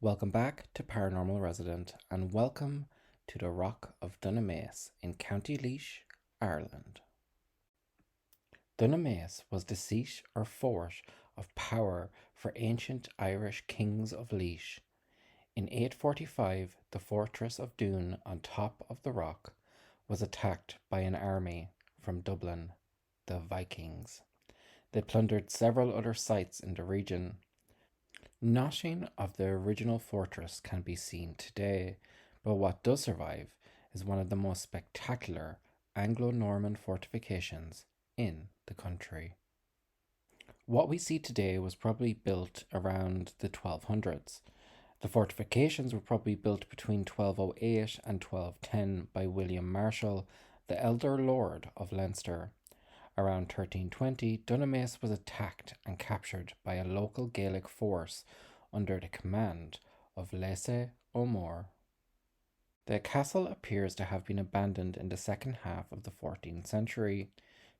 Welcome back to Paranormal Resident and welcome to the Rock of Dunamase in County Laois, Ireland. Dunamase was the seat or fort of power for ancient Irish kings of Laois. In 845, the fortress of Doon on top of the rock was attacked by an army from Dublin, the Vikings. They plundered several other sites in the region. Nothing of the original fortress can be seen today, but what does survive is one of the most spectacular Anglo-Norman fortifications in the country. What we see today was probably built around the 1200s. The fortifications were probably built between 1208 and 1210 by William Marshall, the elder lord of Leinster. Around 1320, Dunamase was attacked and captured by a local Gaelic force under the command of Laoise O'More. The castle appears to have been abandoned in the second half of the 14th century.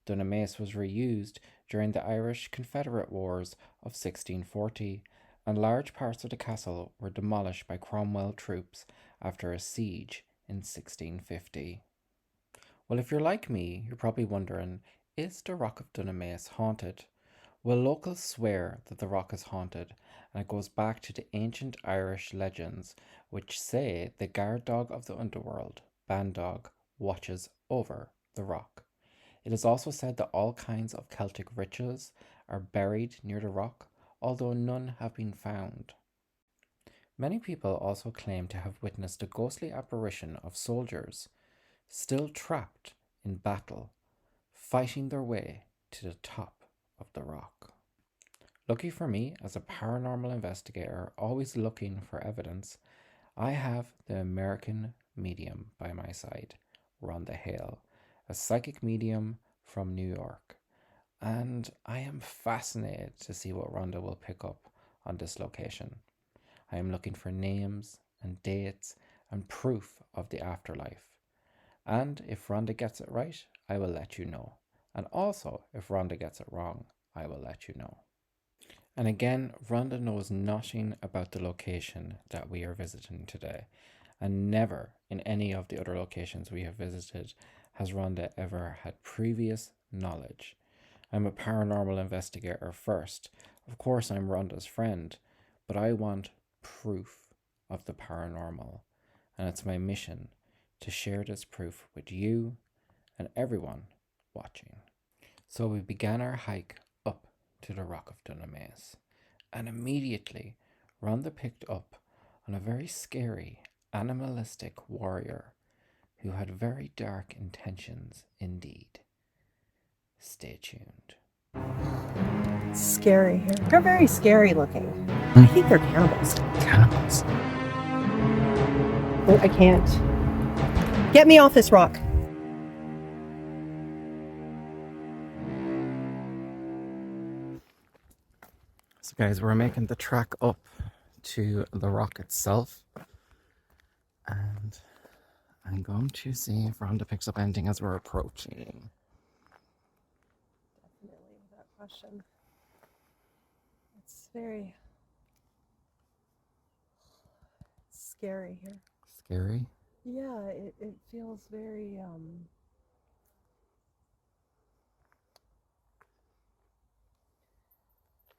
Dunamase was reused during the Irish Confederate Wars of 1640, and large parts of the castle were demolished by Cromwell troops after a siege in 1650. Well, if you're like me, you're probably wondering, is the Rock of Dunamase haunted? Well, locals swear that the rock is haunted, and it goes back to the ancient Irish legends, which say the guard dog of the underworld, Bandog, watches over the rock. It is also said that all kinds of Celtic rituals are buried near the rock, although none have been found. Many people also claim to have witnessed the ghostly apparition of soldiers, still trapped in battle, fighting their way to the top of the rock. Lucky for me, as a paranormal investigator always looking for evidence, I have the American medium by my side, Rhonda Hale, a psychic medium from New York. And I am fascinated to see what Rhonda will pick up on this location. I am looking for names and dates and proof of the afterlife. And if Rhonda gets it right, I will let you know. And also, if Rhonda gets it wrong, I will let you know. And again, Rhonda knows nothing about the location that we are visiting today. And never in any of the other locations we have visited has Rhonda ever had previous knowledge. I'm a paranormal investigator first. Of course, I'm Rhonda's friend, but I want proof of the paranormal. And it's my mission to share this proof with you and everyone watching. So we began our hike up to the Rock of Dunamase, and immediately Rhonda picked up on a very scary, animalistic warrior who had very dark intentions indeed. Stay tuned. Scary here. They're very scary looking. I think they're cannibals. Cannibals. I can't. Get me off this rock. So guys, we're making the trek up to the rock itself, and I'm going to see if Rhonda picks up anything as we're approaching. Definitely, without question. It's very scary here. Scary? Yeah, it feels very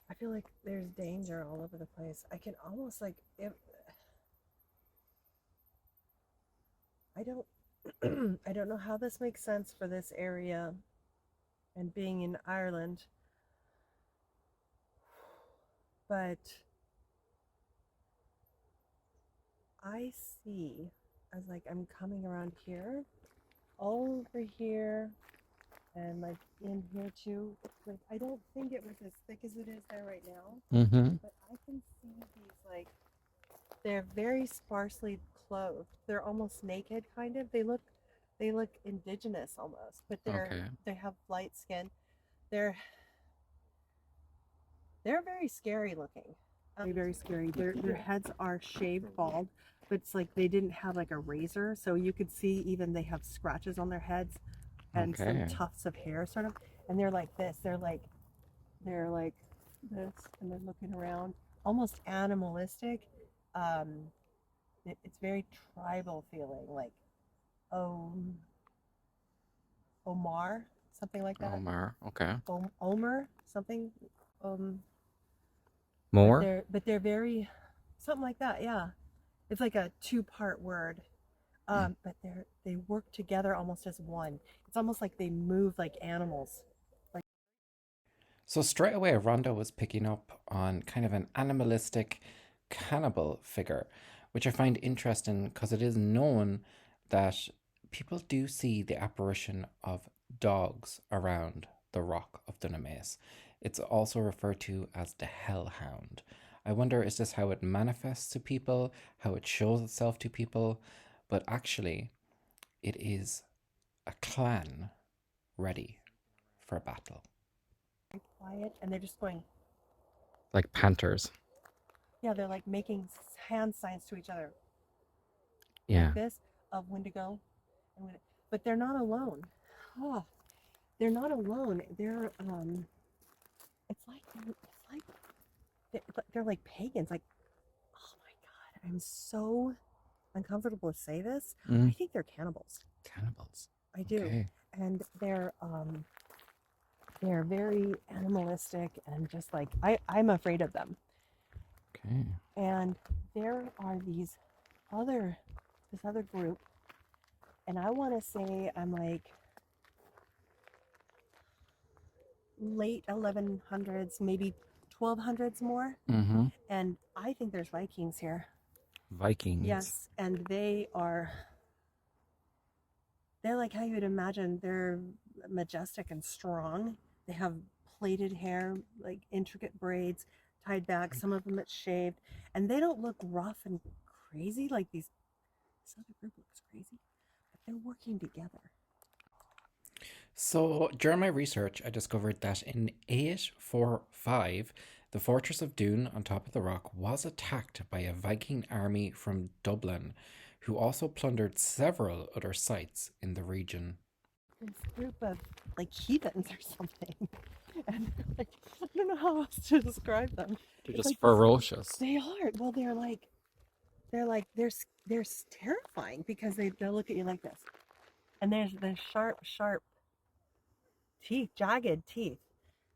I feel like there's danger all over the place. I can almost like if I don't I don't know how this makes sense for this area and being in Ireland, but I see as like I'm coming around here, all over here, and like in here too. Like I don't think it was as thick as it is there right now, Mm-hmm. but I can see these like they're very sparsely clothed. They're almost naked, kind of. They look indigenous almost, but Okay. they have light skin. They're very scary looking. Very scary. Their heads are shaved bald, but it's like they didn't have like a razor, so you could see even they have scratches on their heads and some Okay. tufts of hair, sort of. And they're like this. They're like this, and they're looking around, almost animalistic. um, it's very tribal feeling, like Om, Omar, something like that. Omar, okay. Omer, something. Um, More? but they're very something like that. Yeah, it's like a two-part word. Mm. But they work together almost as one. It's almost like they move like animals. Like So straight away, Rhonda was picking up on kind of an animalistic cannibal figure, which I find interesting because it is known that people do see the apparition of dogs around the Rock of Dunamase. It's also referred to as the Hellhound. I wonder, is this how it manifests to people, how it shows itself to people? But actually, it is a clan ready for battle. very quiet, and they're just going. Like panthers. Yeah, they're like making hand signs to each other like Yeah. this of when to go, and when, but they're not alone. Oh, they're not alone. They're like pagans. Like, oh my god, I'm so uncomfortable to say this. I Mm. think they're cannibals. Cannibals. I do, Okay. and they're very animalistic and just like I'm afraid of them. Okay. And there are this other group, and I want to say I'm like late 1100s, maybe 1200s more. Mm-hmm. And I think there's Vikings here. Vikings. Yes, and they're like how you'd imagine. They're majestic and strong. They have plaited hair, like intricate braids tied back. Some of them it's shaved, and they don't look rough and crazy like these. This other group looks crazy, but they're working together. So during my research, I discovered that in 845, the fortress of Doon on top of the rock was attacked by a Viking army from Dublin, who also plundered several other sites in the region. This group of like heathens or something, and like, I don't know how else to describe them. They're It's just like this. ferocious. They are. Well, they're terrifying because they'll look at you like this, and there's the sharp teeth, jagged teeth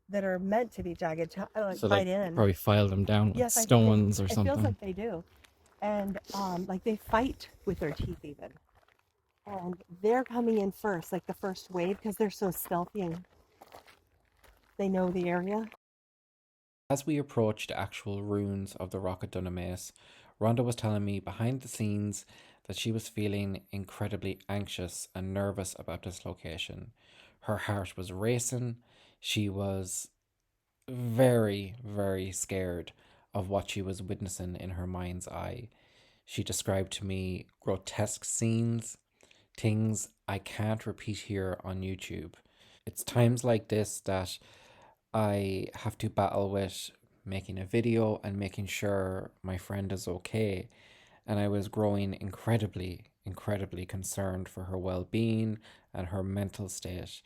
that are meant to be jagged to like So like bite in. probably file them down with Yes, I think stones or it feels something. like they do, and like they fight with their teeth even, and they're coming in first, like the first wave, because they're so stealthy and they know the area. As we approached the actual ruins of the Rock of Dunamase, Rhonda was telling me behind the scenes that she was feeling incredibly anxious and nervous about this location. Her heart was racing. She was very, very scared of what she was witnessing in her mind's eye. She described to me grotesque scenes, things I can't repeat here on YouTube. It's times like this that I have to battle with making a video and making sure my friend is okay. And I was growing incredibly, incredibly concerned for her well being and her mental state.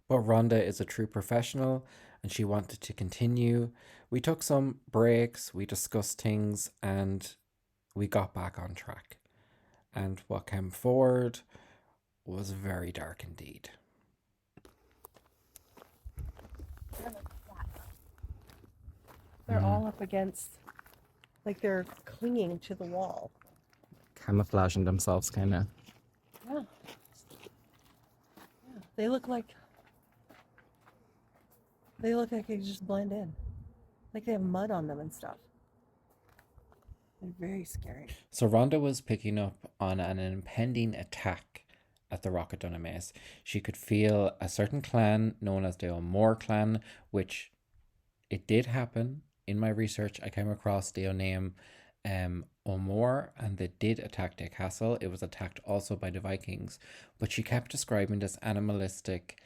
But Rhonda is a true professional and she wanted to continue. We took some breaks, we discussed things, and we got back on track. And what came forward was very dark indeed. They're like flat. They're Mm. all up against, like they're clinging to the wall. Camouflaging themselves, kind of. Yeah, yeah. They look like they just blend in, like they have mud on them and stuff. They're very scary. So Rhonda was picking up on an impending attack at the Rock of Dunamase. She could feel a certain clan known as the O'More clan, which it did happen. In my research, I came across the name O'More, and they did attack their castle. It was attacked also by the Vikings, but she kept describing this animalistic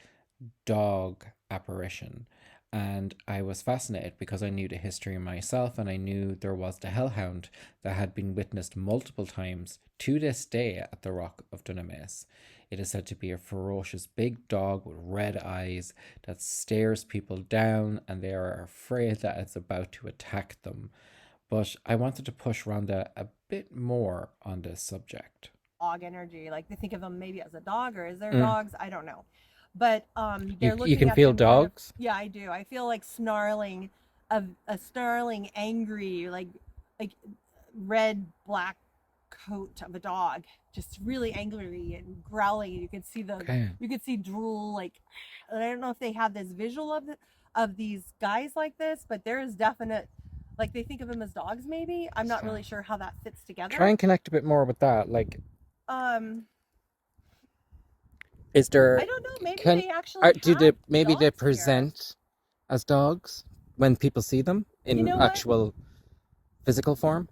dog apparition. And I was fascinated because I knew the history myself and I knew there was the hellhound that had been witnessed multiple times to this day at the Rock of Dunamase. It is said to be a ferocious big dog with red eyes that stares people down and they are afraid that it's about to attack them. but I wanted to push Rhonda a bit more on this subject. Dog energy. Like they think of them maybe as a dog, or is there Mm. dogs? I don't know. But You they're you looking can at feel them kind of. dogs? Yeah, I do. I feel like snarling, a snarling, angry, like red black coat of a dog, just really angry and growling. You could see Okay. you could see drool. Like I don't know if they have this visual of these guys like this, but there is definite. Like they think of them as dogs, maybe. I'm not So really sure how that fits try together. and connect a bit more with that. Like, Um, is there I don't know. Maybe can they actually do they have maybe they dogs here. present as dogs when people see them You in know what? actual physical form?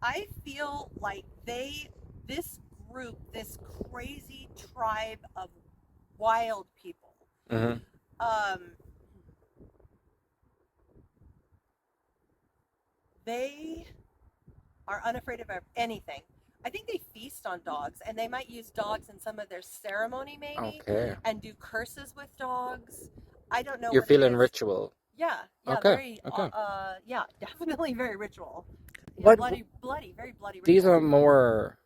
I feel like this group, this crazy tribe of wild people, Mm-hmm. um, they are unafraid of anything. I think they feast on dogs, and they might use dogs in some of their ceremony, maybe, Okay. and do curses with dogs. I don't know You're what it feeling is. ritual. Yeah, yeah, Okay. very, Okay. yeah, definitely very ritual. Yeah, What bloody, very bloody these ritual. are more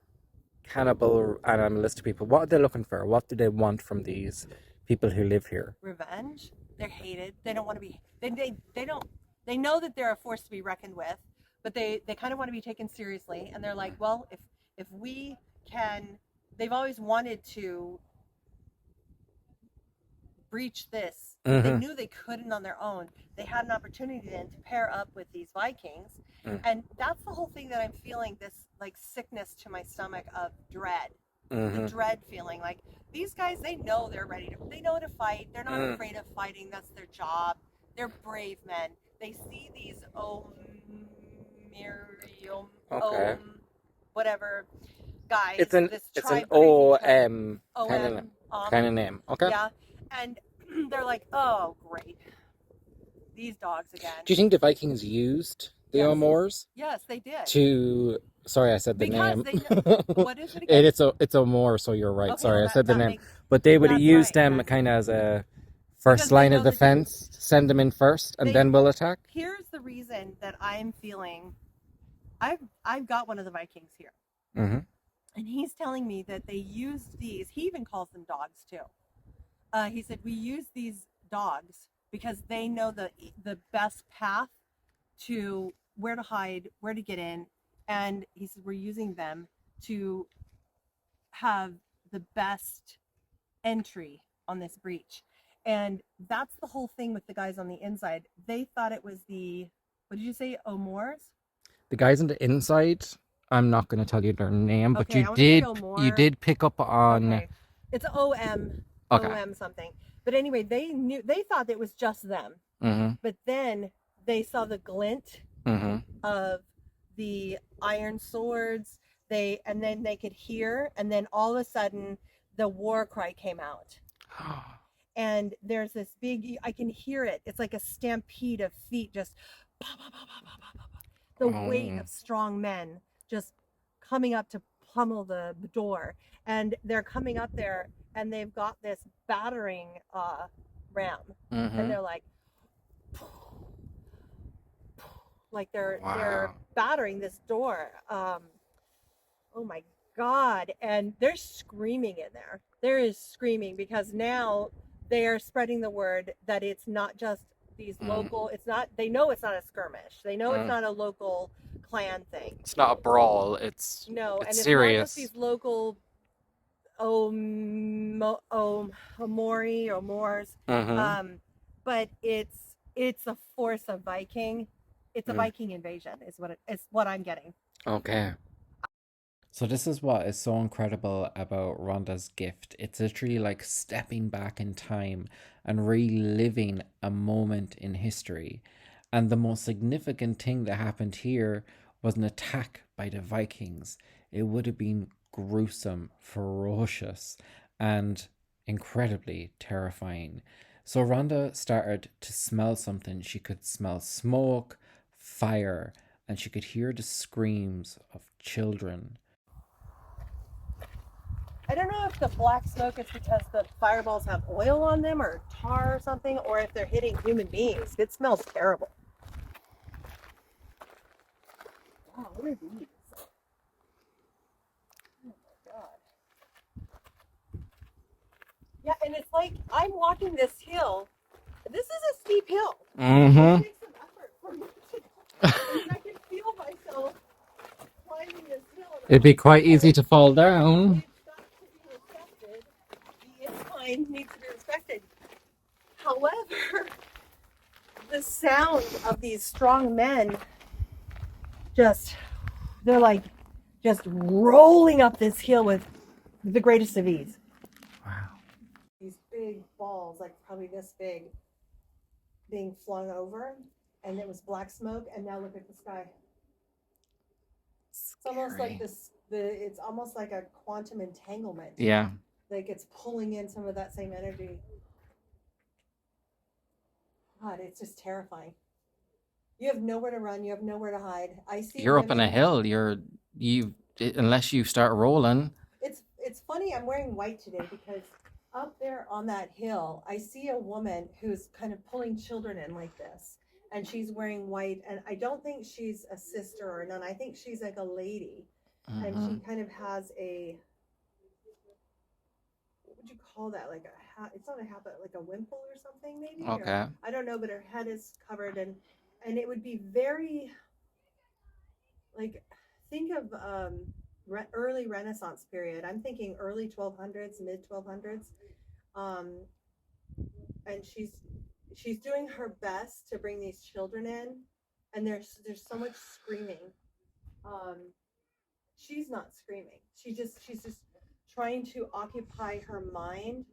cannibal animalistic people. What are they looking for? What do they want from these people who live here? Revenge. They're hated. They don't want to be. They don't. They know that they're a force to be reckoned with, but they kind of want to be taken seriously. And they're like, well, if we can, they've always wanted to breach this, but they Mm-hmm. knew they couldn't on their own. They had an opportunity then to pair up with these Vikings, Mm. and that's the whole thing that I'm feeling, this like sickness to my stomach of dread. The Mm-hmm. dread feeling, like these guys, they know they're ready to, they know to fight, they're not Mm. afraid of fighting, that's their job, they're brave men. They see these Miriam, Okay. whatever guys, It's an this it's an tribe, crazy O tribe, M om kind of name. Okay. yeah, and they're like, oh great, these dogs again. Do you think the Vikings used the Yes, O'Moores yes, they did, to? Sorry, I said the because name. they know. What is it again? It's O'Moore, so you're right. Okay, well Sorry, I said the that name. makes, But they would have that's used right, them that's kind of as a because first they line of know that they defense. Send them in first, and they then we'll attack. here's the reason that I'm feeling. I've got one of the Vikings here, Mm-hmm. and he's telling me that they used these. He even calls them dogs too. He said we use these dogs because they know the best path to where to hide, where to get in, and he said we're using them to have the best entry on this breach. And that's the whole thing with the guys on the inside. They thought it was the, what did you say, O'Moores? The guys on the inside, I'm not going to tell you their name, but Okay, I want to say you O'More. did pick up on. Okay, it's OM, Okay. OM something. But anyway, they thought it was just them. Mm-hmm. But then they saw the glint Mm-hmm. of the iron swords. And then they could hear, and then all of a sudden the war cry came out. And there's this big, I can hear it. It's like a stampede of feet, just the weight of strong men just coming up to pummel the door. And they're coming up there, and they've got this battering ram, Mm-hmm. and they're like they're Wow. battering this door. Oh my God. And they're screaming in there. There is screaming, because now they are spreading the word that it's not just these local, it's not, they know it's not a skirmish. They know it's not a local clan thing. It's not a brawl. It's No, it's and it's serious. not just these local Omori or Moors, Mm-hmm. but it's a force of Viking. It's a Viking invasion, is what I'm getting. Okay. So this is what is so incredible about Rhonda's gift. It's literally like stepping back in time and reliving a moment in history. And the most significant thing that happened here was an attack by the Vikings. It would have been gruesome, ferocious, and incredibly terrifying. So Rhonda started to smell something. She could smell smoke, fire, and she could hear the screams of children. I don't know if the black smoke is because the fireballs have oil on them or tar or something, or if they're hitting human beings. It smells terrible. Oh, what are these? Oh my god. Yeah, and it's like I'm walking this hill. This is a steep hill. Mm-hmm. It takes some effort for me to, I mean, I can feel myself climbing this hill. It'd be quite easy to fall down. It's got to be respected. The incline needs to be respected. However, the sound of these strong men they're like just rolling up this hill with the greatest of ease. Wow. These big balls, like probably this big, being flung over, and it was black smoke, and now look at the sky. It's almost like it's almost like a quantum entanglement. Yeah. Like it's pulling in some of that same energy. God, it's just terrifying. You have nowhere to run. You have nowhere to hide. I see. You're up on a hill. Unless you start rolling. It's funny. I'm wearing white today because up there on that hill, I see a woman who's kind of pulling children in like this, and she's wearing white. And I don't think she's a sister or none. I think she's like a lady, and she kind of has a, what would you call that? Like a hat? It's not a hat, but like a wimple or something, maybe. Okay. Or, I don't know, but her head is covered, and it would be very, like, think of early Renaissance period. I'm thinking early 1200s, mid 1200s, and she's doing her best to bring these children in, and there's so much screaming. She's not screaming. She's just trying to occupy her mind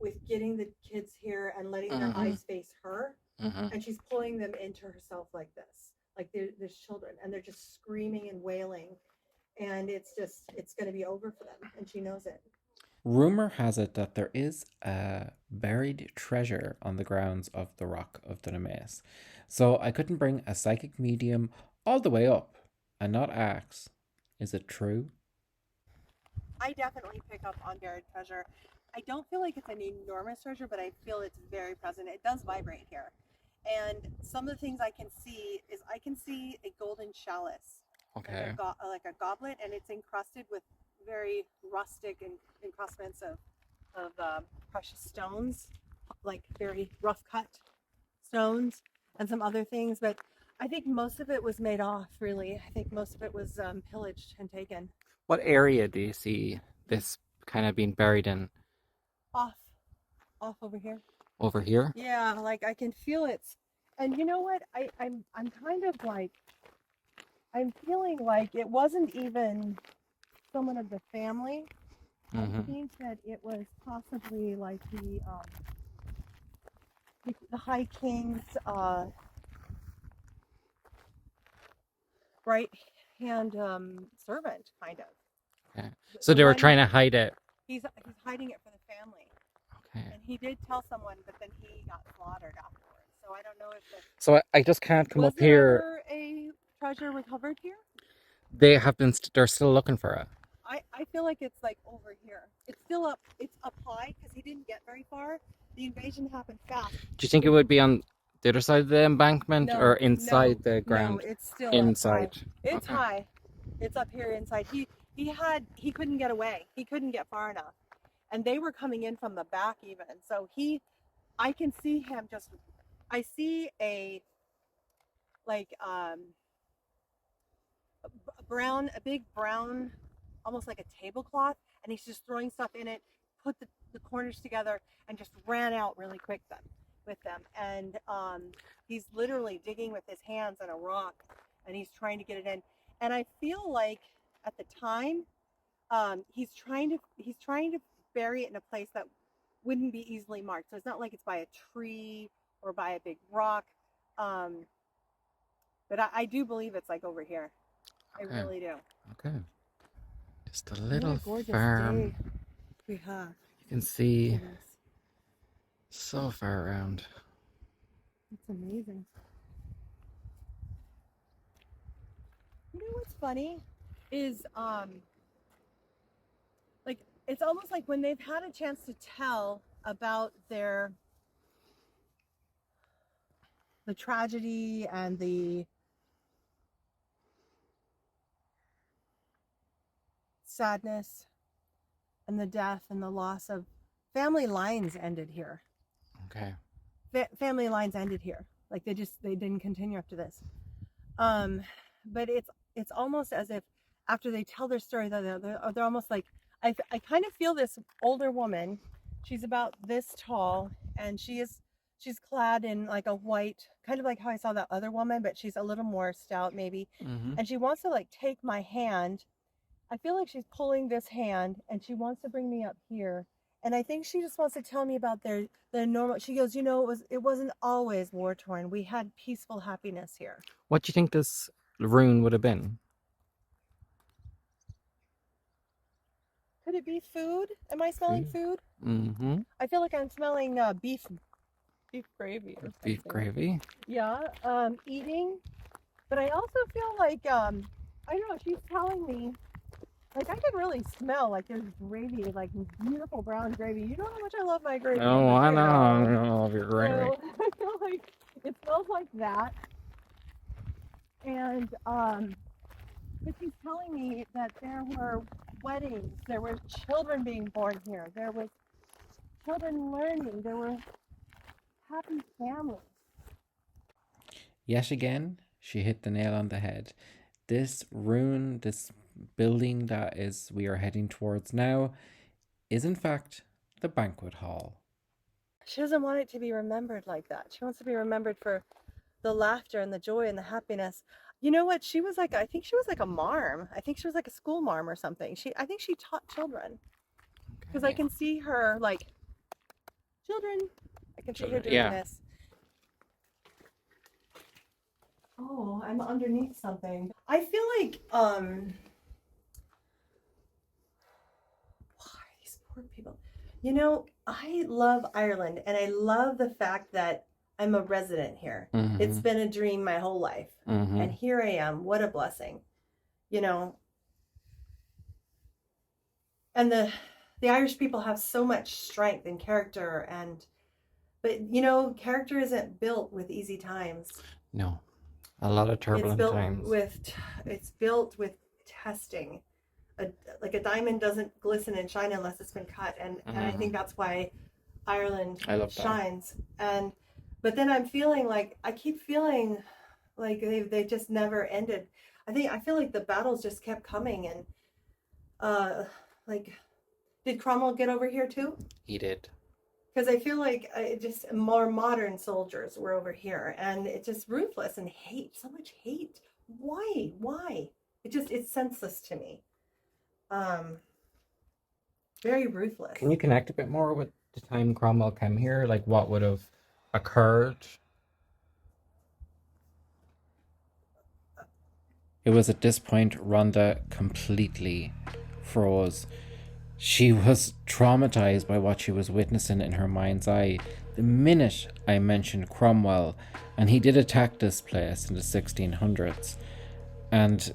with getting the kids here and letting their eyes face her, and she's pulling them into herself like this, like there's children, and they're just screaming and wailing, and it's going to be over for them, and she knows it. Rumor has it that there is a buried treasure on the grounds of the rock of Dunamase. So I couldn't bring a psychic medium all the way up and not ask, is it true? I definitely pick up on buried treasure. I don't feel like it's an enormous treasure, but I feel it's very present. It does vibrate here. And some of the things I can see is I can see a golden chalice. Okay. Like a goblet, and it's encrusted with very rustic and encrustments of precious stones, like very rough cut stones, and some other things. But I think most of it was made off, really. I think most of it was pillaged and taken. What area do you see this kind of being buried in? Off over here. Over here? Yeah, like I can feel it. And you know what? I'm kind of like, I'm feeling like it wasn't even someone of the family. I think that it was possibly like the High King's right hand servant, kind of. Okay. So they were trying to hide it. He's hiding it for the family. Okay. And he did tell someone, but then he got slaughtered afterwards. So I don't know if So I just can't come up here. Was there a treasure recovered here? They have been. They're still looking for it. I feel like it's like over here. It's still up. It's up high because he didn't get very far. The invasion happened fast. Do you think it would be on the other side of the embankment or inside the ground? No, it's still inside. It's high. It's up here inside. He couldn't get away. He couldn't get far enough, and they were coming in from the back even. So I can see him just. I see a like a big brown, almost like a tablecloth, and he's just throwing stuff in it, put the corners together, and just ran out really quick with them. And he's literally digging with his hands in a rock, and he's trying to get it in. And I feel like at the time, he's trying to bury it in a place that wouldn't be easily marked. So it's not like it's by a tree or by a big rock. But I do believe it's like over here. Okay. I really do. Okay. Just a little gorgeous farm. Day we have. You can see so far around. It's amazing. You know what's funny is like it's almost like when they've had a chance to tell about the tragedy and the sadness and the death and the loss of family lines ended here. Okay. Family lines ended here. Like they didn't continue after this. But it's almost as if after they tell their story, they're almost like, I kind of feel this older woman. She's about this tall, and she's clad in like a white, kind of like how I saw that other woman, but she's a little more stout maybe. Mm-hmm. And she wants to like take my hand. I feel like she's pulling this hand, and she wants to bring me up here. And I think she just wants to tell me about their normal. She goes, it wasn't always war torn. We had peaceful happiness here. What do you think this rune would have been? Could it be food? Am I smelling food? Mm-hmm. I feel like I'm smelling beef gravy. Or Beef something. gravy. Yeah, eating. But I also feel like I don't know. She's telling me, like I can really smell like there's gravy, like beautiful brown gravy. You know how much I love my gravy. Oh, I know. I love your gravy. So I feel like it smells like that. And but she's telling me that there were weddings, there were children being born here, there was children learning, there were happy families. Yet again, she hit the nail on the head. This rune, this building that we are heading towards now, is in fact the banquet hall. She doesn't want it to be remembered like that. She wants to be remembered for the laughter and the joy and the happiness. You know what? I think she was like a marm. I think she was like a school marm or something. I think she taught children. Because I can see her like, children. I can see her doing this. Oh, I'm underneath something. I feel like, why these poor people? You know, I love Ireland, and I love the fact that I'm a resident here. Mm-hmm. It's been a dream my whole life. Mm-hmm. And here I am. What a blessing. You know, and the Irish people have so much strength and character, but you know, character isn't built with easy times. No. A lot of turbulent times. It's built with testing. Like a diamond doesn't glisten and shine unless it's been cut, and I think that's why Ireland shines. But then I keep feeling like they just never ended. I feel like the battles just kept coming, and like, did Cromwell get over here too? He did. Because I feel like just more modern soldiers were over here, and it's just ruthless and hate, so much hate. Why? It's senseless to me. Very ruthless. Can you connect a bit more with the time Cromwell came here? Like what would have occurred? It was at this point Rhonda completely froze. She was traumatized by what she was witnessing in her mind's eye the minute I mentioned Cromwell, and he did attack this place in the 1600s. And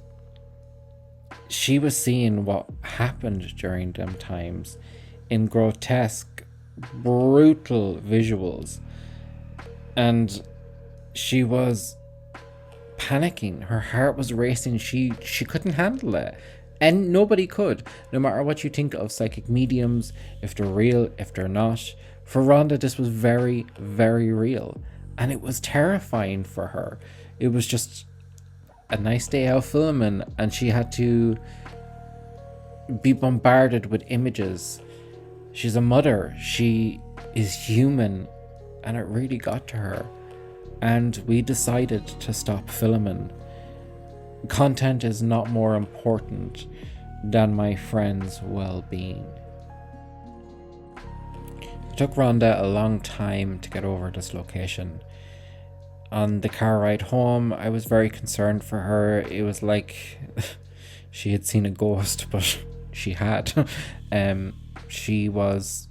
she was seeing what happened during them times in grotesque, brutal visuals. And she was panicking. Her heart was racing. She couldn't handle it. And nobody could, no matter what you think of psychic mediums, if they're real, if they're not. For Rhonda, this was very, very real. And it was terrifying for her. It was just a nice day out filming, and she had to be bombarded with images. She's a mother. She is human. And it really got to her. And we decided to stop filming. Content is not more important than my friend's well-being. It took Rhonda a long time to get over this location. On the car ride home, I was very concerned for her. It was like she had seen a ghost, but she had. She was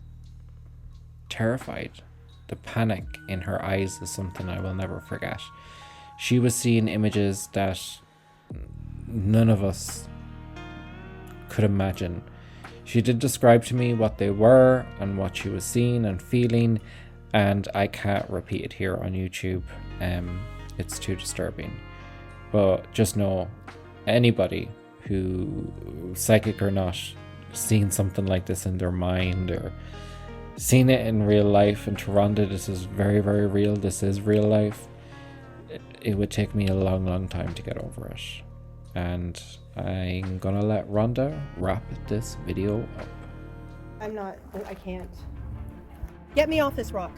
terrified. The panic in her eyes is something I will never forget. She was seeing images that none of us could imagine. She did describe to me what they were and what she was seeing and feeling, and I can't repeat it here on YouTube. It's too disturbing. But just know, anybody who, psychic or not, seen something like this in their mind or seen it in real life. And to Rhonda, this is very, very real. This is real life. It would take me a long, long time to get over it. And I'm gonna let Rhonda wrap this video up. I can't. Get me off this rock.